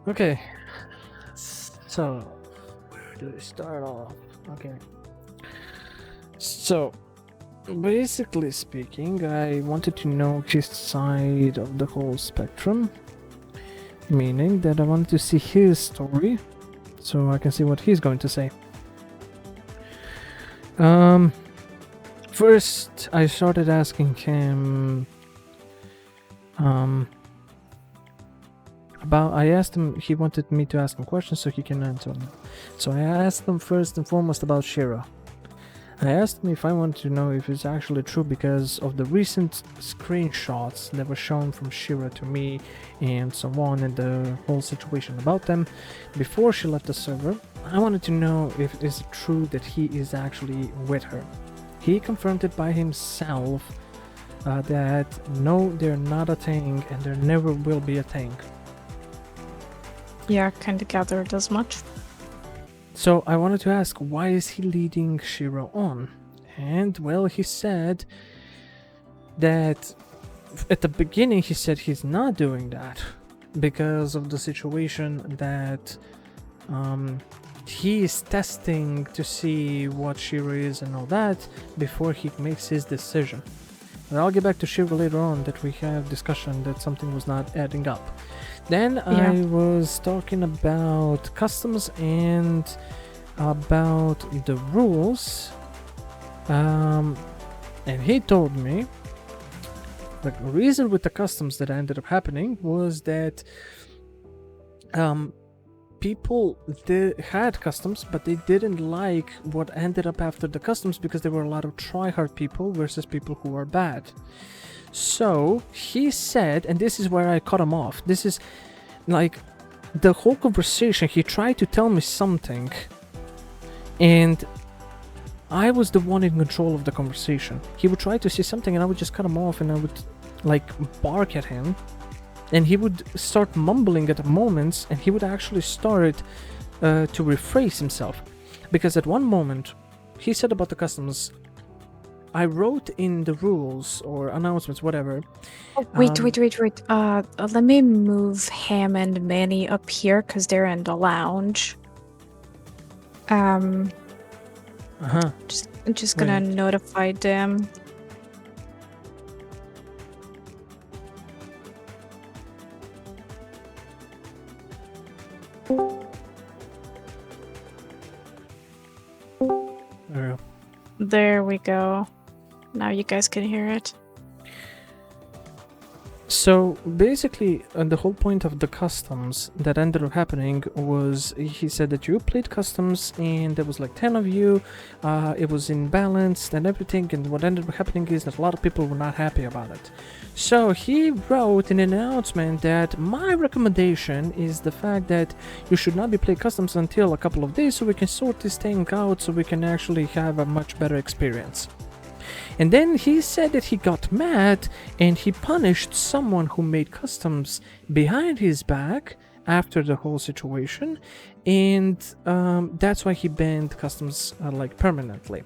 Okay. So, where do we start off? Okay. So, basically speaking, I wanted to know his side of the whole spectrum. Meaning that I wanted to see his story, so I can see what he's going to say. First, I started asking him, I asked him, he wanted me to ask him questions so he can answer them. So I asked him first and foremost about Shira. I asked him if I wanted to know if it's actually true because of the recent screenshots that were shown from Shira to me and so on, and the whole situation about them before she left the server. I wanted to know if it's true that he is actually with her. He confirmed it by himself that no, they're not a thing and there never will be a thing. Yeah, kinda gathered as much. So I wanted to ask, why is he leading Shira on? And well, he said that at the beginning he said he's not doing that because of the situation that he is testing to see what Shira is and all that before he makes his decision. And I'll get back to Shira later on, that we have discussion that something was not adding up. Then I was talking about customs and about the rules, and he told me the reason with the customs that ended up happening was that people had customs, but they didn't like what ended up after the customs because there were a lot of try-hard people versus people who are bad. So he said, and this is where I cut him off. This is like the whole conversation. He tried to tell me something, and I was the one in control of the conversation. He would try to say something, and I would just cut him off, and I would like bark at him, and he would start mumbling at moments, and he would actually start to rephrase himself, because at one moment he said about the customs, I wrote in the rules or announcements, whatever. Oh, wait. Let me move Ham and Manny up here because they're in the lounge. Just gonna notify them. There we go. Now you guys can hear it. So basically, the whole point of the customs that ended up happening was he said that you played customs and there was like 10 of you, it was imbalanced and everything, and what ended up happening is that a lot of people were not happy about it. So he wrote in an announcement that my recommendation is the fact that you should not be playing customs until a couple of days so we can sort this thing out so we can actually have a much better experience. And then he said that he got mad and he punished someone who made customs behind his back after the whole situation, and that's why he banned customs like permanently.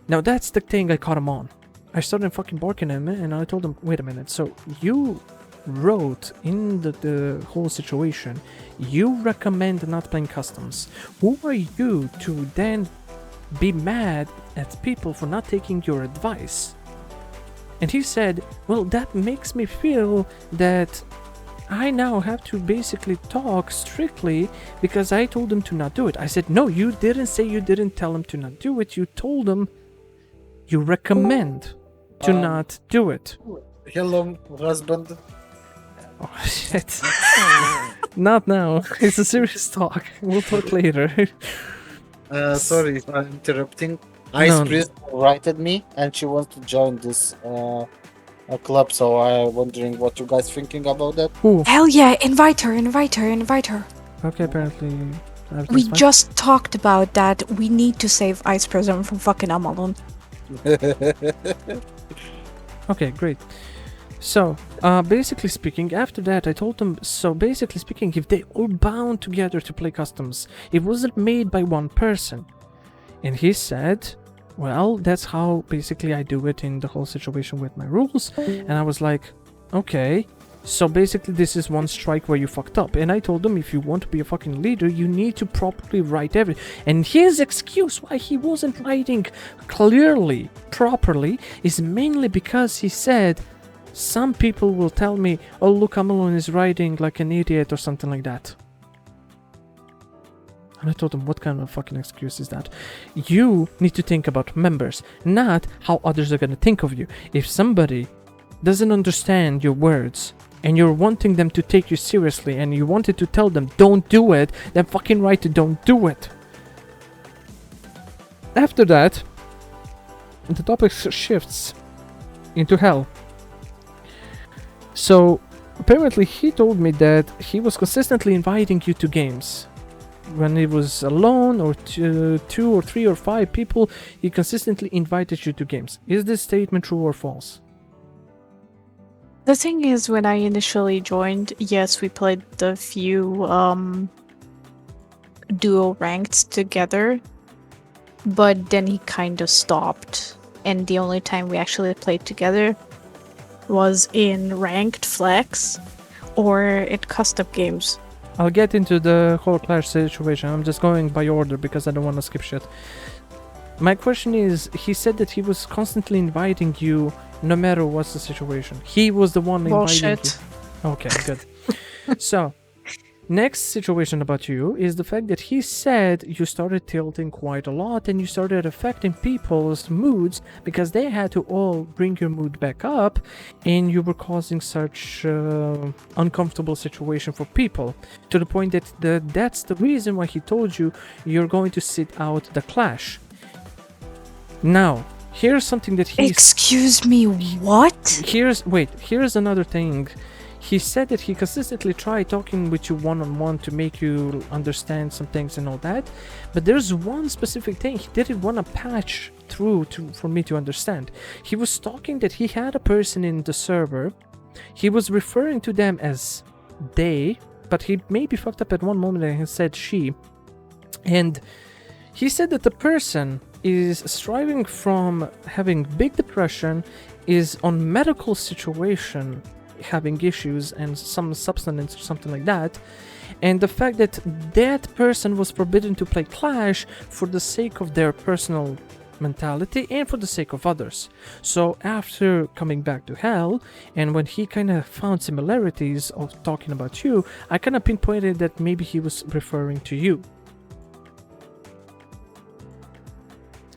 Now that's the thing I caught him on. I started fucking barking at him, and I told him, wait a minute, so you wrote in the whole situation, you recommend not playing customs. Who are you to then be mad at people for not taking your advice? And he said, well, that makes me feel that I now have to basically talk strictly because I told him to not do it. I said, no, you didn't say you didn't tell him to not do it. You told him you recommend to not do it. Hello, husband. Oh, shit. Not now. It's a serious talk. We'll talk later. Sorry if I'm interrupting. Ice Priest invited me and she wants to join this club, so I'm wondering what you guys thinking about that. Who? Hell yeah, invite her. Okay, apparently. We just talked about that. We need to save Ice Prism from fucking Amalun. Okay, great. So, basically speaking, after that I told them, so basically speaking, if they all bound together to play customs, it wasn't made by one person. And he said, well, that's how basically I do it in the whole situation with my rules. And I was like, okay, So basically, this is one strike where you fucked up. And I told him, if you want to be a fucking leader, you need to properly write everything. And his excuse why he wasn't writing clearly, properly, is mainly because he said, some people will tell me, oh, look, Amalun is writing like an idiot or something like that. And I told him, what kind of fucking excuse is that? You need to think about members, not how others are gonna think of you. If somebody doesn't understand your words, and you're wanting them to take you seriously, and you wanted to tell them, don't do it, then fucking write it, don't do it. After that, the topic shifts into hell. So, apparently he told me that he was consistently inviting you to games. When he was alone, or two or three or five people, he consistently invited you to games. Is this statement true or false? The thing is, when I initially joined, yes, we played the few duo ranked together, but then he kind of stopped, and the only time we actually played together was in ranked flex or in custom games. I'll get into the whole clash situation. I'm just going by order because I don't want to skip shit. My question is, he said that he was constantly inviting you no matter what's the situation. He was the one inviting you. Okay, good. So, next situation about you is the fact that he said you started tilting quite a lot and you started affecting people's moods because they had to all bring your mood back up, and you were causing such uncomfortable situation for people, to the point that that's the reason why he told you you're going to sit out the clash. Now, here's something that he... Excuse me, what? Here's another thing. He said that he consistently tried talking with you one-on-one to make you understand some things and all that, but there's one specific thing he didn't want to patch through for me to understand. He was talking that he had a person in the server. He was referring to them as they, but he maybe fucked up at one moment and he said she. And he said that the person is striving from having big depression, is on medical situation, having issues and some substance or something like that, and the fact that that person was forbidden to play Clash for the sake of their personal mentality and for the sake of others. So after coming back to hell, and when he kind of found similarities of talking about you, I kind of pinpointed that maybe he was referring to you.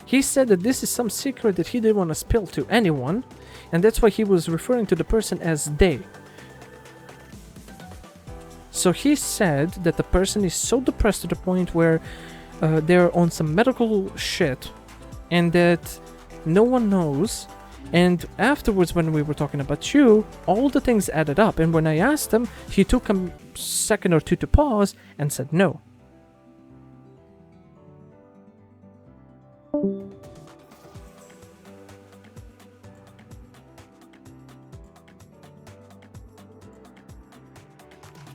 He said that this is some secret that he didn't want to spill to anyone, and that's why he was referring to the person as they. So he said that the person is so depressed to the point where they're on some medical shit, and that no one knows. And afterwards, when we were talking about you, all the things added up, and when I asked him, he took a second or two to pause and said no.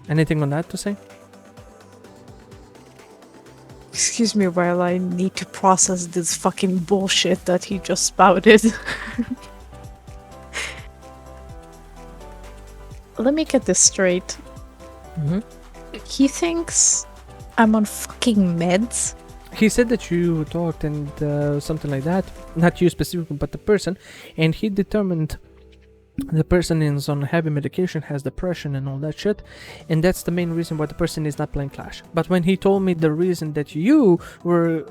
Anything on that to say? Excuse me while I need to process this fucking bullshit that he just spouted. Let me get this straight. Mm-hmm. He thinks I'm on fucking meds? He said that you talked and something like that. Not you specifically, but the person. And he determined the person is on heavy medication, has depression and all that shit, and that's the main reason why the person is not playing Clash. But when he told me the reason that you were,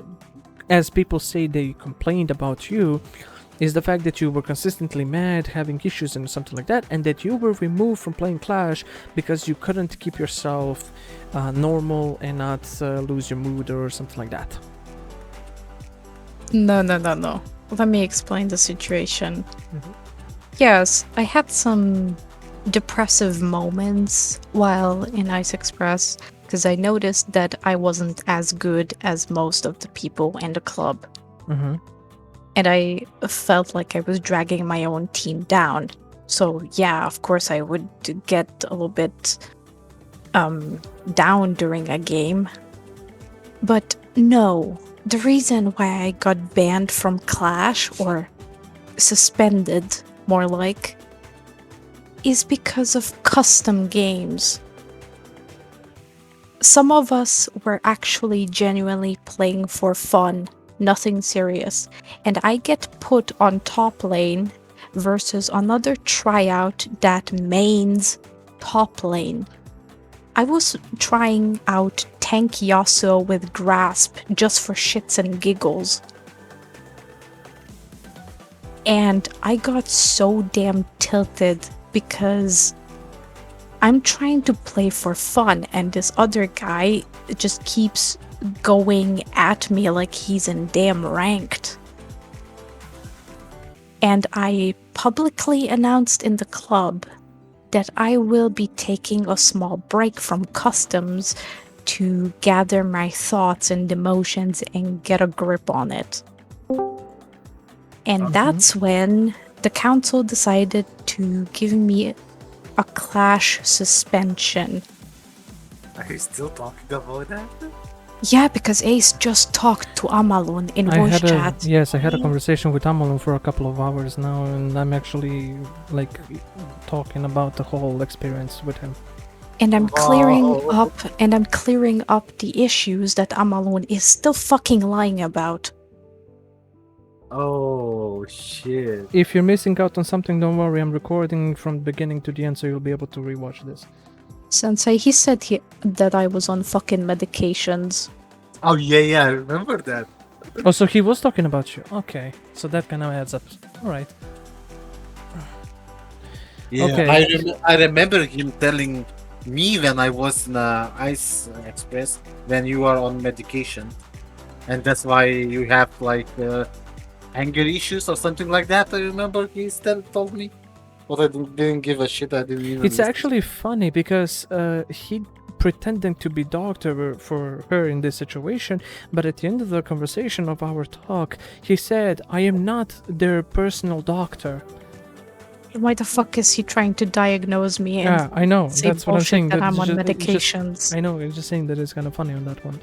as people say, they complained about you, is the fact that you were consistently mad, having issues and something like that, and that you were removed from playing Clash because you couldn't keep yourself normal and not lose your mood or something like that. No. Let me explain the situation. Mm-hmm. Yes, I had some depressive moments while in Ice Express because I noticed that I wasn't as good as most of the people in the club. Mm-hmm. And I felt like I was dragging my own team down. So yeah, of course I would get a little bit down during a game. But no, the reason why I got banned from Clash, or suspended more like, is because of custom games. Some of us were actually genuinely playing for fun, nothing serious, and I get put on top lane versus another tryout that mains top lane. I was trying out tank Yasuo with Grasp just for shits and giggles. And I got so damn tilted because I'm trying to play for fun and this other guy just keeps going at me like he's in damn ranked. And I publicly announced in the club that I will be taking a small break from customs to gather my thoughts and emotions and get a grip on it. And that's when the council decided to give me a clash suspension. Are you still talking about that? Yeah, because Ace just talked to Amalun in voice chat. Yes, I had a conversation with Amalun for a couple of hours now, and I'm actually like talking about the whole experience with him. And I'm clearing up the issues that Amalun is still fucking lying about. Oh shit. If you're missing out on something, don't worry, I'm recording from the beginning to the end, so you'll be able to rewatch this. Sensei, he said that I was on fucking medications. Oh yeah, I remember that. Oh, so he was talking about you. Okay, so that kind of adds up. All right. Yeah, Okay. I remember him telling me when I was in Ice Express when you are on medication, and that's why you have like anger issues or something like that. I remember he still told me, but I didn't give a shit. I didn't even. It's actually funny because he pretending to be doctor for her in this situation, but at the end of the conversation of our talk, he said, "I am not their personal doctor." Why the fuck is he trying to diagnose me? And Yeah, I know. say That's what I'm saying. that I'm it's on just- medications. I know. It's just saying that it's kind of funny on that one.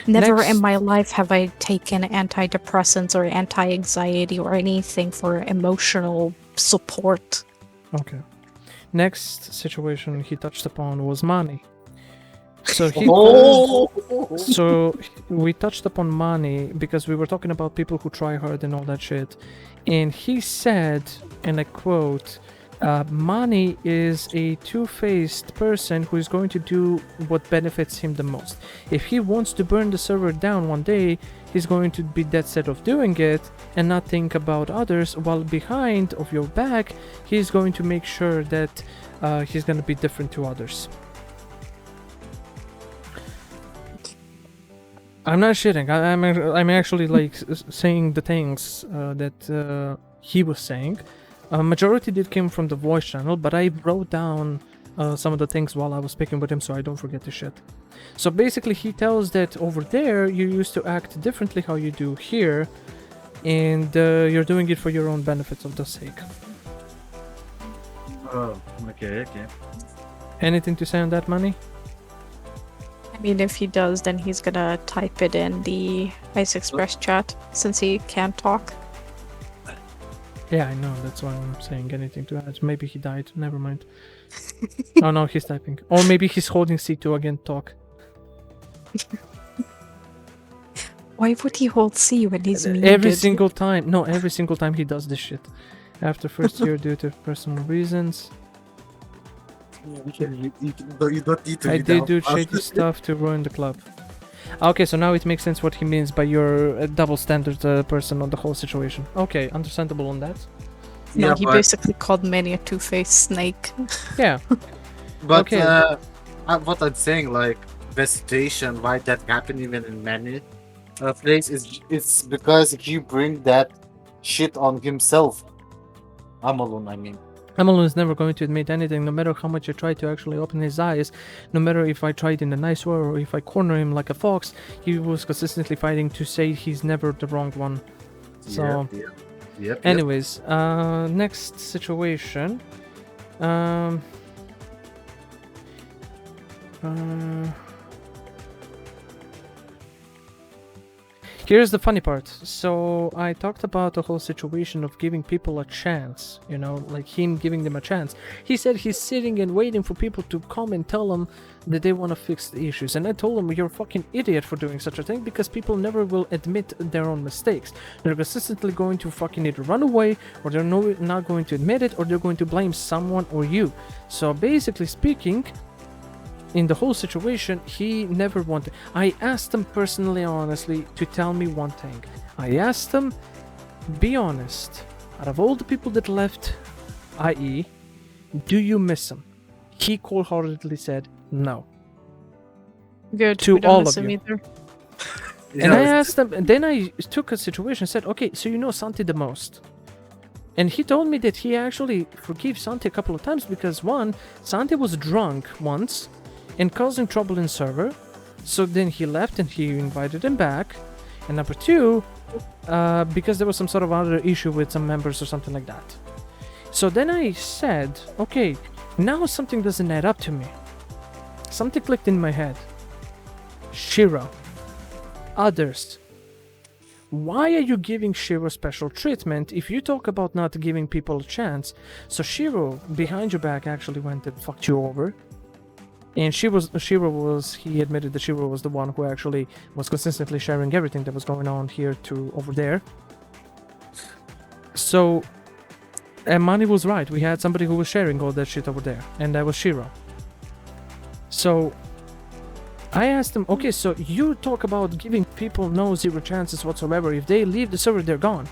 Never Next- in my life have I taken antidepressants or anti-anxiety or anything for emotional support. Okay. Next situation he touched upon was money. So he So we touched upon money because we were talking about people who try hard and all that shit. And he said, and I quote, money is a two-faced person who is going to do what benefits him the most. If he wants to burn the server down one day, he's going to be dead set of doing it and not think about others, while behind of your back, he's going to make sure that he's going to be different to others. I'm not shitting. I'm actually like saying the things that he was saying. Majority did came from the voice channel, but I wrote down some of the things while I was speaking with him, so I don't forget the shit. So basically, he tells that over there you used to act differently how you do here, and you're doing it for your own benefits of the sake. Oh, okay. Anything to say on that, Manny? I mean, if he does, then he's gonna type it in the Ice Express chat, since he can't talk. Yeah, I know. That's why I'm saying anything to add. Maybe he died. Never mind. Oh no, he's typing. Or maybe he's holding C2 again. Talk. Why would he hold C when he's muted? Every single time. No, every single time he does this shit. After first year due to personal reasons. You don't need to. I did do shady stuff to ruin the club. Okay, so now it makes sense what he means by your double standard person on the whole situation. Okay, understandable on that. No, Yeah, he basically called Manny a two-faced snake. Yeah. But Okay. what I'm saying, like the situation, why that happened even in many place is it's because he bring that shit on himself. Amalun, I mean. Amalun is never going to admit anything, no matter how much I try to actually open his eyes, no matter if I tried in a nice way or if I corner him like a fox, he was consistently fighting to say he's never the wrong one. So, Yep. anyways, next situation. Here's the funny part. So I talked about the whole situation of giving people a chance, you know, like him giving them a chance. He said he's sitting and waiting for people to come and tell him that they want to fix the issues. And I told him, you're a fucking idiot for doing such a thing, because people never will admit their own mistakes. They're consistently going to fucking either run away, or they're not going to admit it, or they're going to blame someone or you. So basically speaking, in the whole situation, he never wanted. I asked him personally, honestly, to tell me one thing. I asked him, be honest, out of all the people that left IE, do you miss him? He cold-heartedly said no. Good. To we don't all miss of him you. either. And I asked him, and then I took a situation and said, okay, so you know Santi the most. And he told me that he actually forgave Santi a couple of times because, one, Santi was drunk once and causing trouble in server, so then he left and he invited him back. And number two, because there was some sort of other issue with some members or something like that. So then I said, okay, now something doesn't add up to me. Something clicked in my head. Shiro, others, why are you giving Shiro special treatment if you talk about not giving people a chance? So Shiro, behind your back, actually went and fucked you over. And he admitted that Shiro was the one who actually was consistently sharing everything that was going on here to over there. So, and Mani was right. We had somebody who was sharing all that shit over there, and that was Shiro. So, I asked him, okay, so you talk about giving people zero chances whatsoever. If they leave the server, they're gone.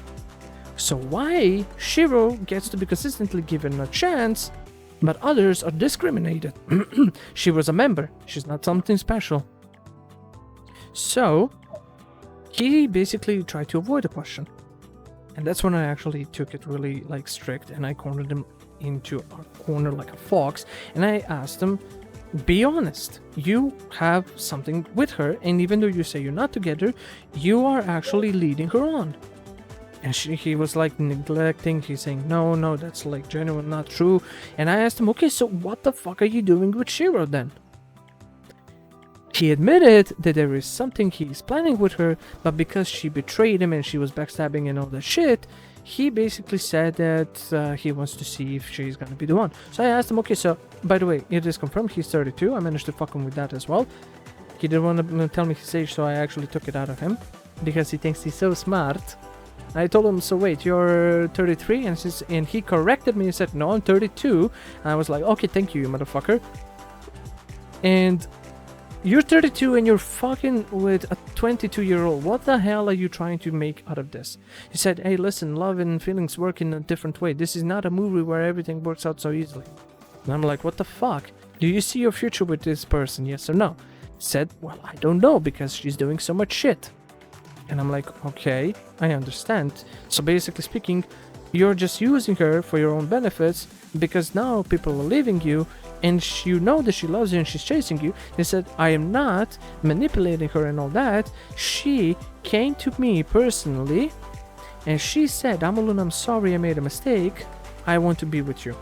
So why Shiro gets to be consistently given a chance, but others are discriminated? She was a member. She's not something special. So, he basically tried to avoid the question. And that's when I actually took it really, like, strict, and I cornered him into a corner like a fox, and I asked him, be honest, you have something with her, and even though you say you're not together, you are actually leading her on. And he was like neglecting, he's saying, no, that's like genuine, not true. And I asked him, okay, so what the fuck are you doing with Shiro then? He admitted that there is something he's planning with her, but because she betrayed him and she was backstabbing and all that shit, he basically said that he wants to see if she's gonna be the one. So I asked him, okay, so, by the way, it is confirmed he's 32. I managed to fuck him with that as well. He didn't want to tell me his age, so I actually took it out of him, because he thinks he's so smart. I told him, so wait, you're 33? And he corrected me and said, no, I'm 32. And I was like, okay, thank you, you motherfucker. And you're 32 and you're fucking with a 22-year-old. What the hell are you trying to make out of this? He said, hey, listen, love and feelings work in a different way. This is not a movie where everything works out so easily. And I'm like, what the fuck? Do you see your future with this person, yes or no? He said, well, I don't know, because she's doing so much shit. And I'm like, okay, I understand. So basically speaking, you're just using her for your own benefits, because now people are leaving you, and you know that she loves you and she's chasing you. He said, I am not manipulating her and all that. She came to me personally, and she said, Amalun, I'm sorry I made a mistake. I want to be with you.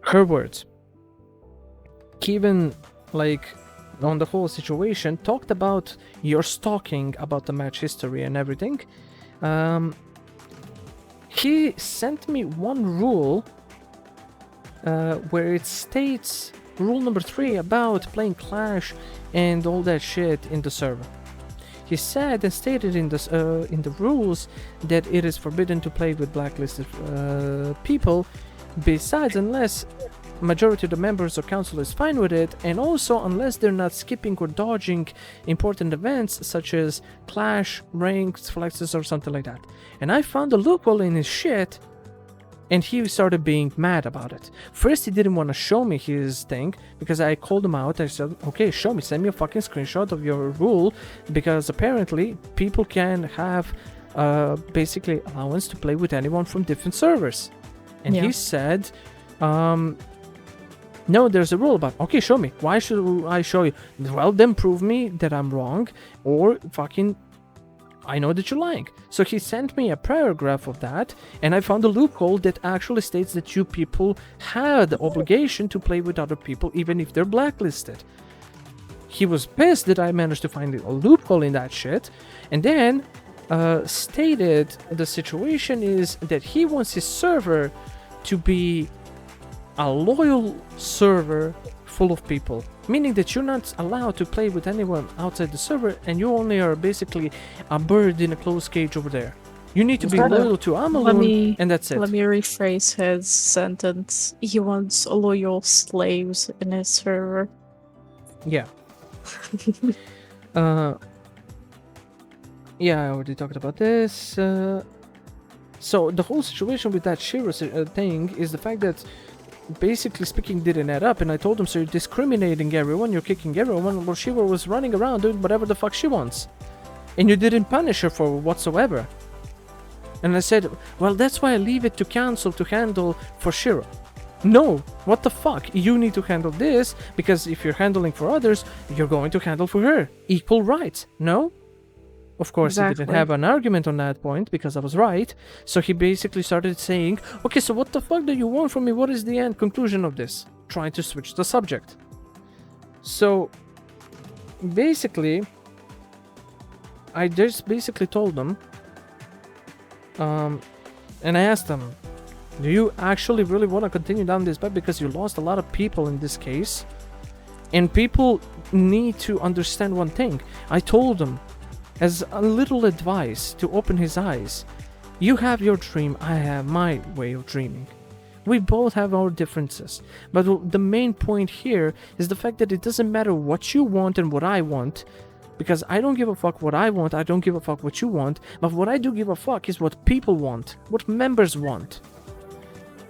Her words. Even, like, on the whole situation, talked about your stalking, about the match history and everything. He sent me one rule where it states, rule number 3, about playing Clash and all that shit in the server. He said and stated in the rules that it is forbidden to play with blacklisted people, besides, unless majority of the members or council is fine with it, and also unless they're not skipping or dodging important events such as Clash, ranks, flexes, or something like that. And I found a loophole in his shit, and he started being mad about it. First, he didn't want to show me his thing, because I called him out. I said, okay, show me, send me a fucking screenshot of your rule, because apparently people can have basically allowance to play with anyone from different servers. And he said, no, there's a rule about, okay, show me. Why should I show you? Well, then prove me that I'm wrong, or fucking I know that you like. So he sent me a paragraph of that, and I found a loophole that actually states that you people have the obligation to play with other people even if they're blacklisted. He was pissed that I managed to find a loophole in that shit, and then stated the situation is that he wants his server to be a loyal server full of people, meaning that you're not allowed to play with anyone outside the server, and you only are basically a bird in a closed cage over there. You need to be loyal to Amalun, and that's it. Let me rephrase his sentence. He wants loyal slaves in his server. Yeah. Yeah, I already talked about this. So the whole situation with that Shiro thing is the fact that, basically speaking, didn't add up, and I told him, so you're discriminating everyone, you're kicking everyone, while Shiro was running around doing whatever the fuck she wants, and you didn't punish her for whatsoever. And I said, well, that's why I leave it to council to handle for Shiro. No, what the fuck? You need to handle this, because if you're handling for others, you're going to handle for her. Equal rights, no? Of course, he didn't have an argument on that point, because I was right. So he basically started saying, okay, so what the fuck do you want from me? What is the end conclusion of this? Trying to switch the subject. So, basically, I just basically told them, and I asked them, do you actually really want to continue down this path? Because you lost a lot of people in this case. And people need to understand one thing. I told them, as a little advice to open his eyes, you have your dream, I have my way of dreaming. We both have our differences. But the main point here is the fact that it doesn't matter what you want and what I want. Because I don't give a fuck what I want, I don't give a fuck what you want. But what I do give a fuck is what people want, what members want.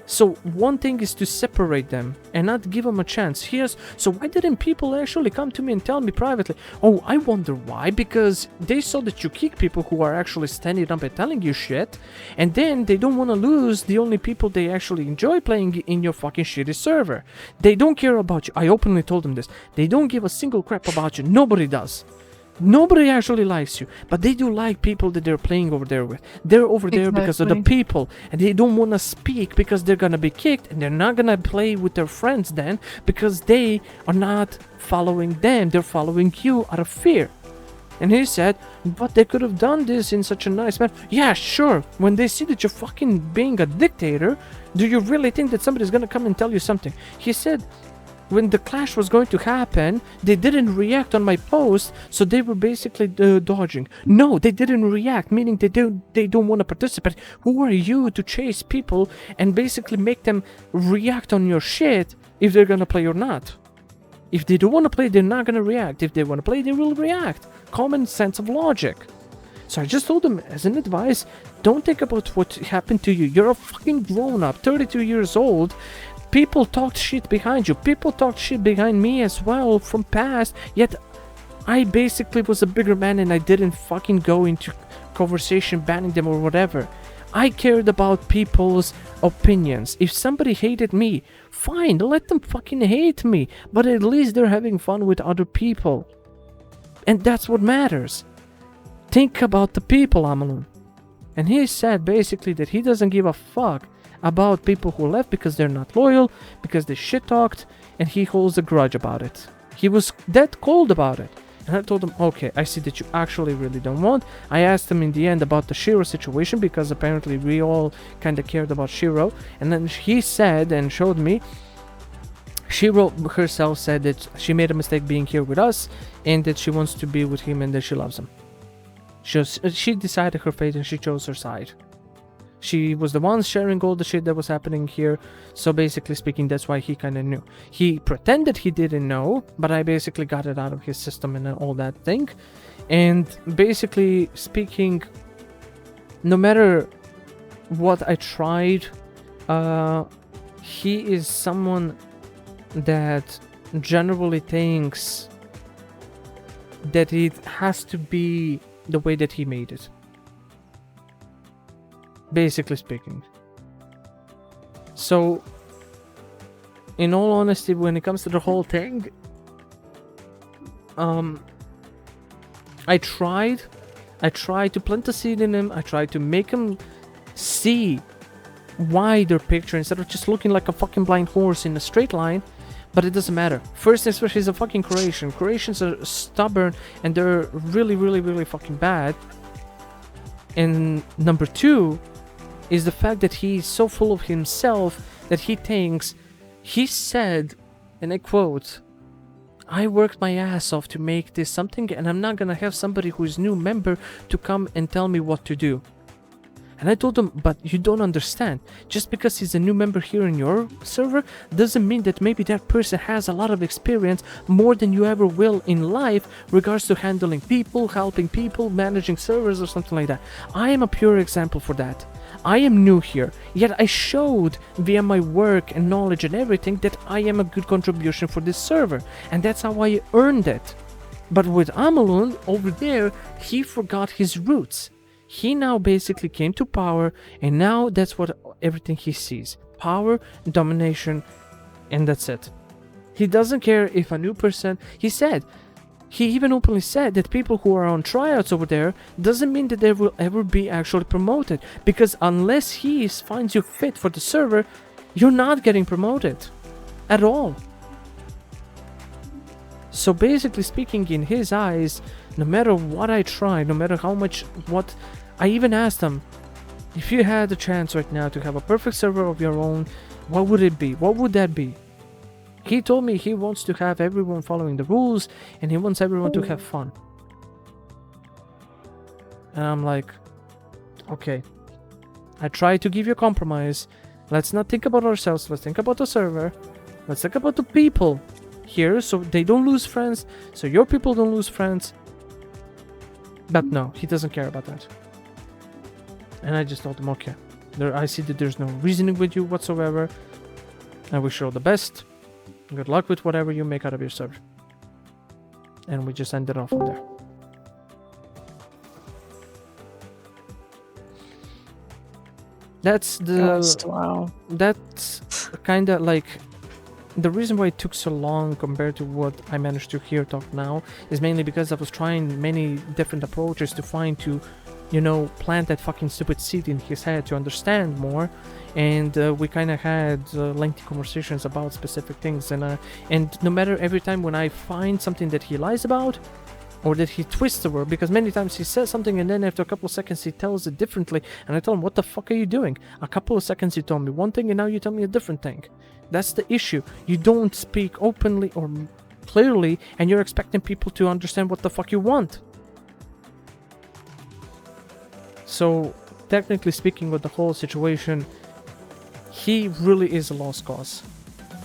So one thing is to separate them and not give them a chance. So why didn't people actually come to me and tell me privately? Oh, I wonder why. Because they saw that you kick people who are actually standing up and telling you shit, and then they don't want to lose the only people they actually enjoy playing in your fucking shitty server. They don't care about you. I openly told them this. They don't give a single crap about you. Nobody does. Nobody actually likes you, but they do like people that they're playing over there with. They're over there because of the people, and they don't want to speak because they're gonna be kicked, and they're not gonna play with their friends then because they are not following them. They're following you out of fear. And he said, but they could have done this in such a nice manner. Yeah, sure. When they see that you're fucking being a dictator, do you really think that somebody's gonna come and tell you something? He said, when the clash was going to happen, they didn't react on my post, so they were basically dodging. No, they didn't react, meaning they don't want to participate. Who are you to chase people and basically make them react on your shit if they're gonna play or not? If they don't want to play, they're not gonna react. If they want to play, they will react. Common sense of logic. So I just told them as an advice, don't think about what happened to you. You're a fucking grown-up, 32 years old. People talked shit behind you. People talked shit behind me as well from past. Yet I basically was a bigger man and I didn't fucking go into conversation banning them or whatever. I cared about people's opinions. If somebody hated me, fine, let them fucking hate me. But at least they're having fun with other people. And that's what matters. Think about the people, Amalun. And he said basically that he doesn't give a fuck about people who left because they're not loyal, because they shit talked, and he holds a grudge about it. He was that cold about it. And I told him, okay, I see that you actually really don't want. I asked him in the end about the Shiro situation, because apparently we all kind of cared about Shiro. And then he said and showed me, Shiro herself said that she made a mistake being here with us, and that she wants to be with him and that she loves him. She decided her fate and she chose her side. She was the one sharing all the shit that was happening here. So basically speaking, that's why he kind of knew. He pretended he didn't know, but I basically got it out of his system and all that thing. And basically speaking, no matter what I tried, he is someone that generally thinks that it has to be the way that he made it. Basically speaking. So, in all honesty, when it comes to the whole thing, I tried. I tried to plant a seed in him. I tried to make him see wider picture instead of just looking like a fucking blind horse in a straight line. But it doesn't matter. First things first, he's a fucking Croatian. Croatians are stubborn and they're really, really, really fucking bad. And number two is the fact that he's so full of himself that he thinks, he said, and I quote, I worked my ass off to make this something, and I'm not gonna have somebody who is new member to come and tell me what to do. And I told him, but you don't understand. Just because he's a new member here in your server doesn't mean that maybe that person has a lot of experience, more than you ever will in life, regards to handling people, helping people, managing servers or something like that. I am a pure example for that. I am new here, yet I showed via my work and knowledge and everything that I am a good contribution for this server, and that's how I earned it. But with Amalun over there, he forgot his roots. He now basically came to power, and now that's what everything he sees. Power, domination, and that's it. He doesn't care if a new person... He even openly said that people who are on tryouts over there doesn't mean that they will ever be actually promoted. Because unless he finds you fit for the server, you're not getting promoted. At all. So basically speaking, in his eyes, no matter what I try, no matter how much... I even asked him, if you had the chance right now to have a perfect server of your own, what would it be? What would that be? He told me he wants to have everyone following the rules, and he wants everyone to have fun. And I'm like, okay, I try to give you a compromise. Let's not think about ourselves, let's think about the server. Let's think about the people here, so they don't lose friends, so your people don't lose friends. But no, he doesn't care about that. And I just told him, okay, I see that there's no reasoning with you whatsoever. I wish you all the best. Good luck with whatever you make out of your server. And we just ended off from there. That's Wow. That's kind of like the reason why it took so long compared to what I managed to hear talk now is mainly because I was trying many different approaches to plant that fucking stupid seed in his head to understand more. And we kind of had lengthy conversations about specific things, and no matter every time when I find something that he lies about or that he twists the word, because many times he says something and then after a couple of seconds he tells it differently, and I tell him, what the fuck are you doing? A couple of seconds you told me one thing and now you tell me a different thing. That's the issue. You don't speak openly or clearly and you're expecting people to understand what the fuck you want. So technically speaking, with the whole situation, he really is a lost cause.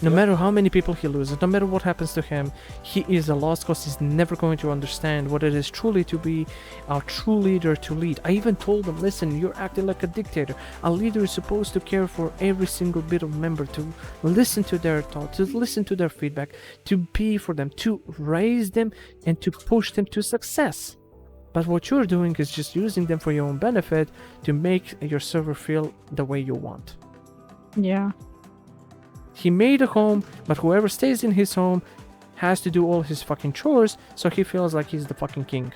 No matter how many people he loses, no matter what happens to him, he is a lost cause. He's never going to understand what it is truly to be a true leader, to lead. I even told him, listen, you're acting like a dictator. A leader is supposed to care for every single bit of member, to listen to their thoughts, to listen to their feedback, to be for them, to raise them, and to push them to success. But what you're doing is just using them for your own benefit to make your server feel the way you want. Yeah. He made a home, but whoever stays in his home has to do all his fucking chores, so he feels like he's the fucking king.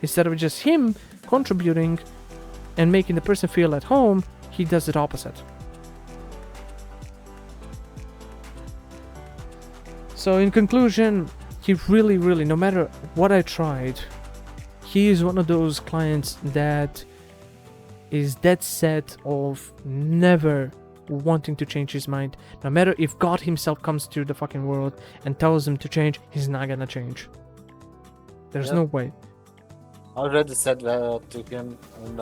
Instead of just him contributing and making the person feel at home, he does it opposite. So in conclusion, he really, no matter what I tried, he is one of those clients that is dead set of never wanting to change his mind. No matter if God himself comes to the fucking world and tells him to change, he's not gonna change. There's no way. I already said that to him. And,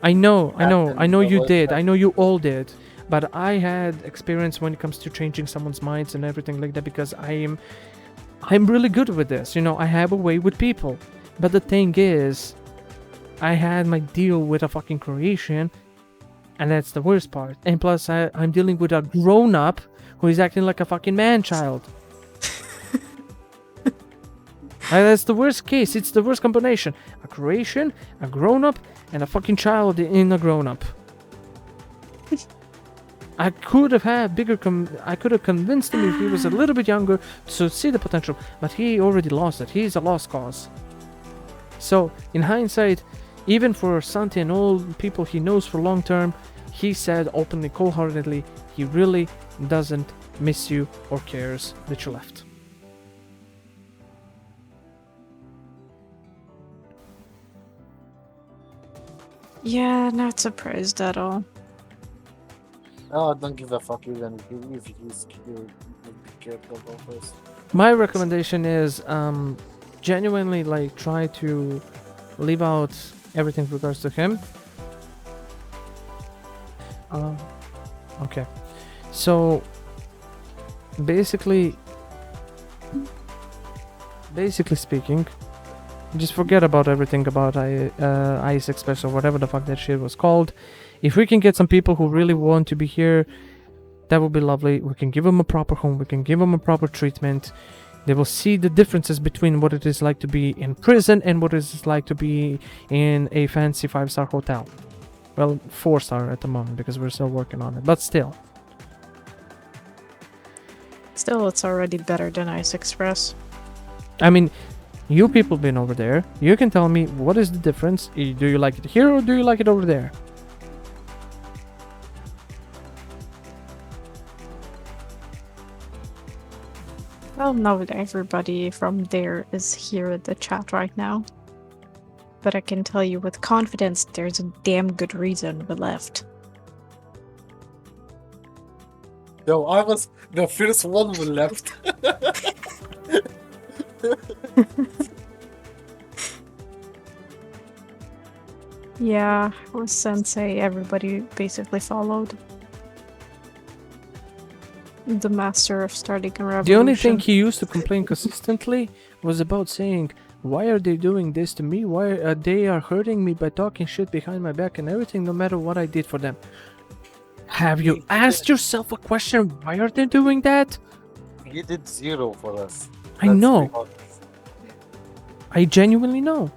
I know you did. I know you all did. But I had experience when it comes to changing someone's minds and everything like that, because I'm really good with this. I have a way with people. But the thing is, I had my deal with a fucking Croatian, and that's the worst part. And plus, I'm dealing with a grown-up who is acting like a fucking man-child. That's the worst case. It's the worst combination. A Croatian, a grown-up, and a fucking child in a grown-up. I could have had I could have convinced him if he was a little bit younger to see the potential, but he already lost it. He's a lost cause. So, in hindsight, Even for Santi and all people he knows for long term, he said openly, cold-heartedly, he really doesn't miss you or cares that you left. Yeah, not surprised at all. Oh, don't give a fuck even if he's killed. Be careful about this. My recommendation is genuinely like try to leave out everything with regards to him. Okay, so basically speaking, just forget about everything about Ice Express or whatever the fuck that shit was called. If we can get some people who really want to be here, that would be lovely. We can give them a proper home, we can give them a proper treatment. They will see the differences between what it is like to be in prison and what it is like to be in a fancy 5-star hotel. Well, 4-star at the moment because we're still working on it, but still. Still, it's already better than Ice Express. I mean, you people been over there. You can tell me what is the difference. Do you like it here or do you like it over there? Well, not everybody from there is here in the chat right now. But I can tell you with confidence there's a damn good reason we left. No, I was the first one who left. Yeah, with Sensei, everybody basically followed. The master of starting a revolution. The only thing he used to complain consistently was about saying, why are they doing this to me? Why they are hurting me by talking shit behind my back and everything, no matter what I did for them. Have you asked yourself a question? Why are they doing that? He did 0 for us. I Let's know. be honest. I genuinely know.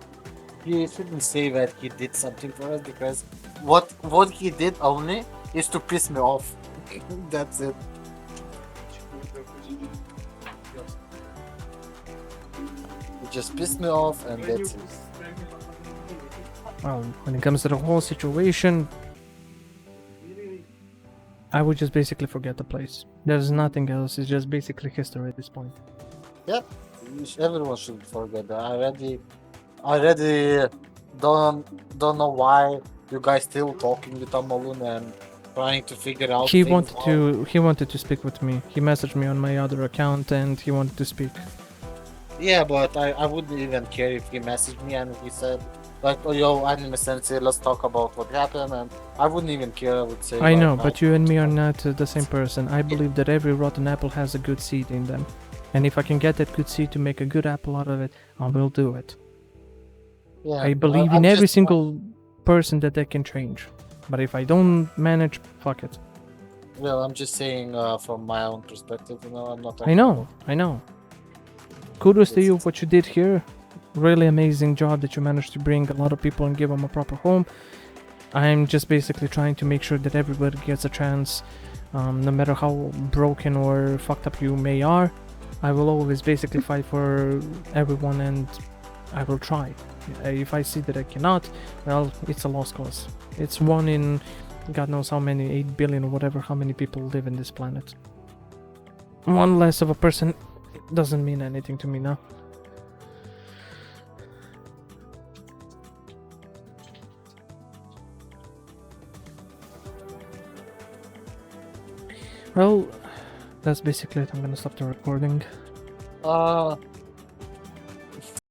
You shouldn't say that he did something for us because what he did only is to piss me off. That's it. He just pissed me off and that's it. Well, when it comes to the whole situation, I would just basically forget the place. There's nothing else. It's just basically history at this point. Yep. Everyone should forget that. I already don't know why you guys still talking with Amalun and trying to figure out He things out. he wanted to speak with me. He messaged me on my other account and he wanted to speak. Yeah, but I wouldn't even care if he messaged me and he said like, oh yo, anime sensei, let's talk about what happened, and I wouldn't even care. I would say. I like, know, no. but you and me are not the same person. I believe that every rotten apple has a good seed in them. And if I can get that good seed to make a good apple out of it, I will do it. Yeah, I believe in every single person that they can change. But if I don't manage, fuck it. Well, I'm just saying from my own perspective, you know, I'm not. I know. Kudos to you what you did here. Really amazing job that you managed to bring a lot of people and give them a proper home. I'm just basically trying to make sure that everybody gets a chance, no matter how broken or fucked up you may are. I will always basically fight for everyone and I will try. If I see that I cannot, well, it's a lost cause. It's one in God knows how many, 8 billion or whatever, how many people live in this planet. One less of a person doesn't mean anything to me now. Well, that's basically it. I'm gonna stop the recording.